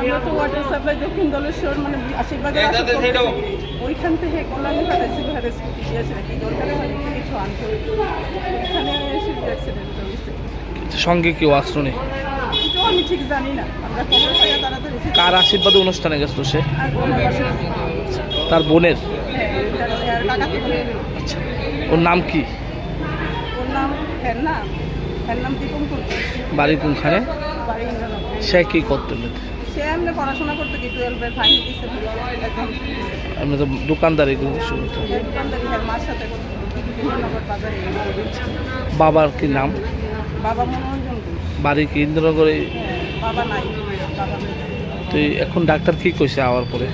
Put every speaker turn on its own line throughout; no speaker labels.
আমরা তো water supply দক্ষিণ দলেশ্বর মানে আশীর্বাদের ওইখান থেকে কল্যাণী পাঠাইছি ঘরে স্কুটি দিয়েছে নাকি দরকারে মানে কিছু আনতে ওইখানে শিফট অ্যাক্সিডেন্ট হয়েছে।
সঙ্গে কেউ আসলো নেই?
কিন্তু আমি ঠিক জানি না, আমরা খবর পাইয়া তাড়াতাড়ি
কার আশীর্বাদে অনুষ্ঠানে গেছিল সে?
আর বোনের বাসায়
তার বোনের?
আর কাকাতে বোনের।
আচ্ছা, ওর নাম কি?
ওর নাম এর নাম দীপঙ্কর।
বাড়ি কোনখানে?
বাড়ি ইন্দ্রনগর।
সে কি করতো?
সে এমনি পড়াশোনা করতে কি 12-এর ফাইন দিচ্ছে একদম।
আমি তো দোকানদারি করি শুরু তো।
দোকানদারি হ্যাঁ মার সাথে করতে ইন্দ্রনগর বাজারে।
বাবার কি নাম?
বাবা মনোরঞ্জন ঘোষ।
বাড়ি কি ইন্দ্রনগরে?
বাবা নাই, বাবা নেই।
তুই এখন ডাক্তার কি কইছে আওয়ার পরে?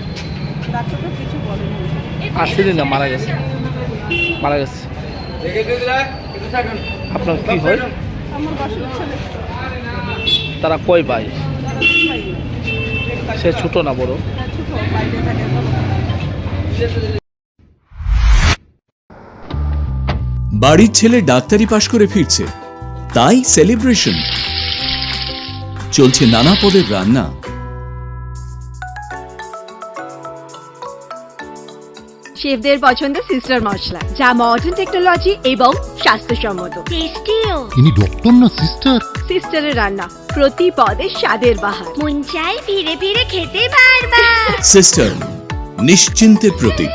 ডাক্তার তো কিছু বলেনি।
আসেনি না, মারা গেছে? মারা গেছে। আপনার কি হয়?
আমার বাসুর ছেলে।
তারা কয় ভাই?
তারা দুই ভাই।
সে ছোট না বড়?
হ্যাঁ, ছোট বাইরে থাকে।
বাড়ির ছেলে ডাক্তারি পাশ করে ফিরছে, তাই সেলিব্রেশন চলছে। নানা পদের রান্না,
শেফদের পছন্দ সিস্টার মশলা, যা মডার্ন টেকনোলজি এবং স্বাস্থ্যসম্মত। টেস্টিও।
ইনি ডক্টর না সিস্টার?
সিস্টারের রান্না প্রতি পদে স্বাদের বাহার।
মন চাই ফিরে ফিরে খেতে পারবা।
সিস্টার নিশ্চিন্তের প্রতীক।